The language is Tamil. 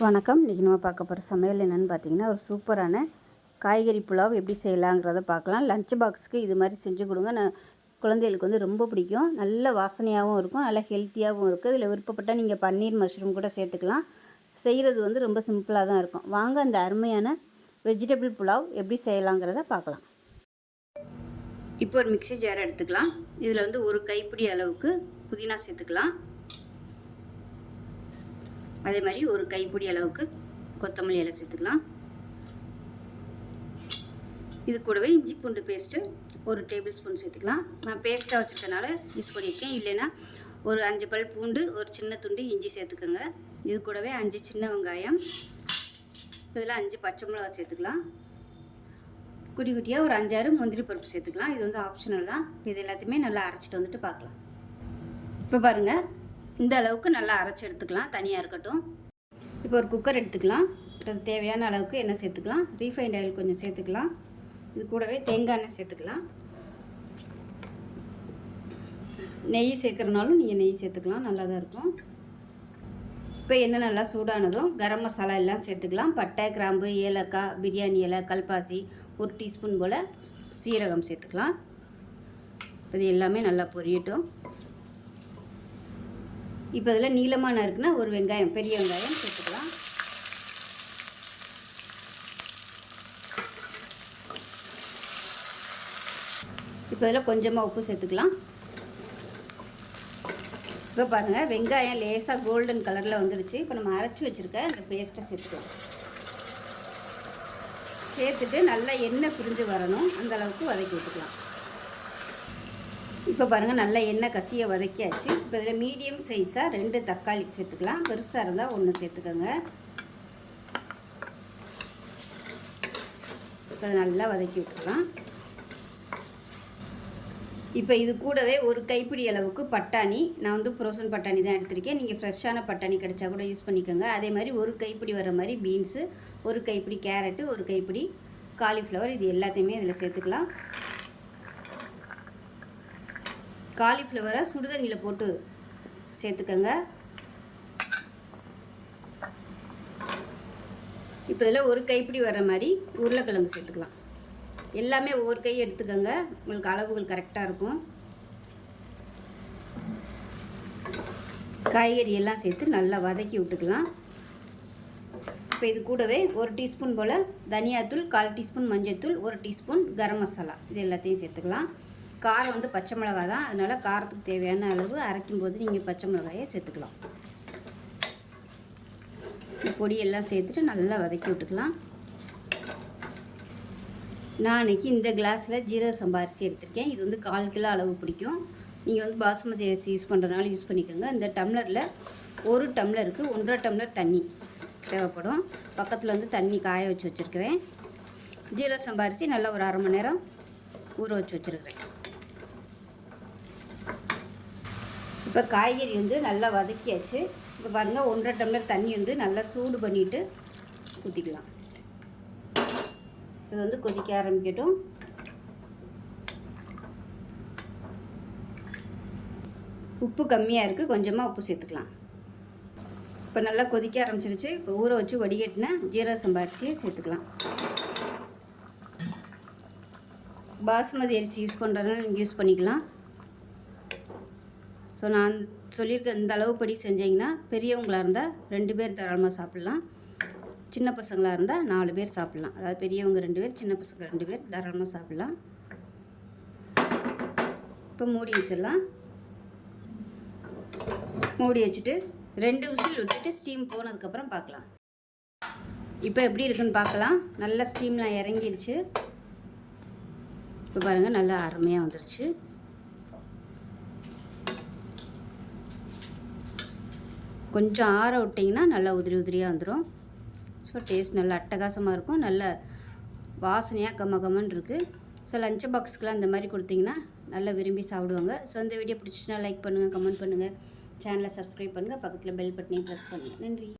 வணக்கம். இன்றைக்கி நம்ம பார்க்க போகிற சமையல் என்னென்னு பார்த்தீங்கன்னா, ஒரு சூப்பரான காய்கறி புலாவ் எப்படி செய்யலாங்கிறத பார்க்கலாம். லஞ்ச் பாக்ஸுக்கு இது மாதிரி செஞ்சு கொடுங்க. குழந்தைகளுக்கு வந்து ரொம்ப பிடிக்கும். நல்ல வாசனையாகவும் இருக்கும், நல்ல ஹெல்த்தியாகவும் இருக்குது. இதில் விருப்பப்பட்டால் நீங்கள் பன்னீர் மஷ்ரூம் கூட சேர்த்துக்கலாம். செய்கிறது வந்து ரொம்ப சிம்பிளாக தான் இருக்கும். வாங்க அந்த அருமையான வெஜிடபிள் புலாவ் எப்படி செய்யலாங்கிறத பார்க்கலாம். இப்போ ஒரு மிக்ஸி ஜார் எடுத்துக்கலாம். இதில் வந்து ஒரு கைப்பிடி அளவுக்கு புதினா சேர்த்துக்கலாம். அதே மாதிரி ஒரு கைப்பிடி அளவுக்கு கொத்தமல்லி இலை சேர்த்துக்கலாம். இது கூடவே இஞ்சி பூண்டு பேஸ்ட்டு ஒரு டேபிள் ஸ்பூன் சேர்த்துக்கலாம். நான் பேஸ்ட்டாக வச்சுருக்கனால யூஸ் பண்ணியிருக்கேன். இல்லைன்னா ஒரு 5 பல் பூண்டு, ஒரு சின்ன துண்டு இஞ்சி சேர்த்துக்கோங்க. இது கூடவே 5 சின்ன வெங்காயம், இதில் 5 பச்சை மிளகா சேர்த்துக்கலாம். குட்டி குட்டியாக ஒரு 5-6 முந்திரி பருப்பு சேர்த்துக்கலாம். இது வந்து ஆப்ஷனல் தான். இப்போ இது எல்லாத்தையுமே நல்லா அரைச்சிட்டு வந்துட்டு பார்க்கலாம். இப்போ பாருங்கள், இந்த அளவுக்கு நல்லா அரைச்சி எடுத்துக்கலாம். தனியாக இருக்கட்டும். இப்போ ஒரு குக்கர் எடுத்துக்கலாம். அது தேவையான அளவுக்கு எண்ணெய் சேர்த்துக்கலாம். ரீஃபைண்ட் ஆயில் கொஞ்சம் சேர்த்துக்கலாம். இது கூடவே தேங்காய் எண்ணெய் சேர்த்துக்கலாம். நெய் சேர்க்குறனாலும் நீங்கள் நெய் சேர்த்துக்கலாம், நல்லா தான் இருக்கும். இப்போ எண்ணெய் நல்லா சூடானதும் கரம் மசாலா எல்லாம் சேர்த்துக்கலாம். பட்டை, கிராம்பு, ஏலக்காய், பிரியாணி இலை, கல்பாசி, ஒரு டீஸ்பூன் போல் சீரகம் சேர்த்துக்கலாம். இப்போ இது எல்லாமே நல்லா பொரியட்டும். இப்போ இதில் நீளமான இருக்குன்னா ஒரு வெங்காயம், பெரிய வெங்காயம் சேர்த்துக்கலாம். இப்போ இதில் கொஞ்சமாக உப்பு சேர்த்துக்கலாம். இப்போ பாருங்கள், வெங்காயம் லேசாக கோல்டன் கலரில் வந்துடுச்சு. இப்போ நம்ம அரைச்சி வச்சுருக்க அந்த பேஸ்ட்டை சேர்த்துக்கலாம். சேர்த்துட்டு நல்லா எண்ணெய் பிரிஞ்சு வரணும், அந்த அளவுக்கு வதக்கி விட்டுக்கலாம். இப்போ பாருங்கள், நல்லா எண்ணெய் கசியை வதக்கியாச்சு. இப்போ இதில் மீடியம் சைஸாக 2 தக்காளி சேர்த்துக்கலாம். பெருசாக இருந்தால் 1 சேர்த்துக்கோங்க. இப்போ அதை நல்லா வதக்கி விட்டுக்கலாம். இப்போ இது கூடவே ஒரு கைப்பிடி அளவுக்கு பட்டாணி, நான் வந்து ஃப்ரோசன் பட்டாணி தான் எடுத்திருக்கேன். நீங்கள் ஃப்ரெஷ்ஷான பட்டாணி கிடைச்சா கூட யூஸ் பண்ணிக்கோங்க. அதே மாதிரி ஒரு கைப்பிடி வர மாதிரி பீன்ஸு, ஒரு கைப்பிடி கேரட்டு, ஒரு கைப்பிடி காலிஃப்ளவர், இது எல்லாத்தையுமே இதில் சேர்த்துக்கலாம். காலிஃப்ளவரை சுடுதண்ணியில் போட்டு சேர்த்துக்கோங்க. இப்போ இதில் ஒரு கைப்பிடி வர மாதிரி உருளைக்கிழங்கு சேர்த்துக்கலாம். எல்லாமே ஒவ்வொரு கை எடுத்துக்கோங்க, உங்களுக்கு அளவுகள் கரெக்டாக இருக்கும். காய்கறி எல்லாம் சேர்த்து நல்லா வதக்கி விட்டுக்கலாம். இப்போ இது கூடவே ஒரு டீஸ்பூன் போல் தனியாத்தூள், 1/4 டீஸ்பூன் மஞ்சள்தூள், 1 டீஸ்பூன் கரம் மசாலா, இது எல்லாத்தையும் சேர்த்துக்கலாம். காரம் வந்து பச்சை மிளகா தான், அதனால் காரத்துக்கு தேவையான அளவு அரைக்கும் போது நீங்கள் பச்சை மிளகாயை சேர்த்துக்கலாம். பொடி எல்லாம் சேர்த்துட்டு நல்லா வதக்கி விட்டுக்கலாம். நான் அன்றைக்கி இந்த கிளாஸில் ஜீரக சம்பா அரிசி எடுத்திருக்கேன். இது வந்து 1/4 கிலோ அளவு பிடிக்கும். நீங்கள் வந்து பாசுமதி அரிசி யூஸ் பண்ணுறதுனால யூஸ் பண்ணிக்கோங்க. இந்த டம்ளரில் 1 டம்ளருக்கு 1.5 டம்ளர் தண்ணி தேவைப்படும். பக்கத்தில் வந்து தண்ணி காய வச்சு வச்சுருக்கிறேன். ஜீரக சம்பா அரிசி நல்லா ஒரு 1/2 மணி நேரம் ஊற வச்சு வச்சுருக்கிறேன். இப்போ காய்கறி வந்து நல்லா வதக்கியாச்சு. இப்போ பாருங்கள், 1.5 டம்ளர் தண்ணி வந்து நல்லா சூடு பண்ணிவிட்டு ஊற்றிக்கலாம். இது வந்து கொதிக்க ஆரம்பிக்கட்டும். உப்பு கம்மியாக இருக்குது, கொஞ்சமாக உப்பு சேர்த்துக்கலாம். இப்போ நல்லா கொதிக்க ஆரம்பிச்சிருச்சு. இப்போ ஊற வச்சு வடிகட்டின ஜீரக சம்பா அரிசியை சேர்த்துக்கலாம். பாசுமதி அரிசி யூஸ் பண்ணுறதுனால நீங்கள் யூஸ் பண்ணிக்கலாம். ஸோ நான் சொல்லியிருக்க இந்த அளவுப்படி செஞ்சிங்கன்னா பெரியவங்களாக இருந்தால் 2 பேர் தாராளமாக சாப்பிட்லாம். சின்ன பசங்களாக இருந்தால் 4 பேர் சாப்பிட்லாம். அதாவது பெரியவங்க 2 பேர், சின்ன பசங்க 2 பேர் தாராளமாக சாப்பிட்லாம். இப்போ மூடி வச்சிடலாம். மூடி வச்சுட்டு 2 விசில் விட்டுட்டு ஸ்டீம் போனதுக்கப்புறம் பார்க்கலாம். இப்போ எப்படி இருக்குன்னு பார்க்கலாம். நல்லா ஸ்டீம்லாம் இறங்கிடுச்சு. இப்போ பாருங்கள், நல்லா அருமையாக வந்துடுச்சு. கொஞ்சம் ஆற விட்டிங்கன்னா நல்லா உதிரி உதிரியாக வந்துடும். ஸோ டேஸ்ட் நல்லா அட்டகாசமாக இருக்கும். நல்ல வாசனையாக கம்மன்னு இருக்குது. ஸோ லஞ்ச் பாக்ஸுக்கெலாம் இந்த மாதிரி கொடுத்தீங்கன்னா நல்லா விரும்பி சாப்பிடுவாங்க. ஸோ இந்த வீடியோ பிடிச்சிச்சுன்னா லைக் பண்ணுங்கள், கமெண்ட் பண்ணுங்கள், சேனலை சப்ஸ்கிரைப் பண்ணுங்கள், பக்கத்தில் பெல் பட்டனையும் ப்ரெஸ் பண்ணுங்கள். நன்றி.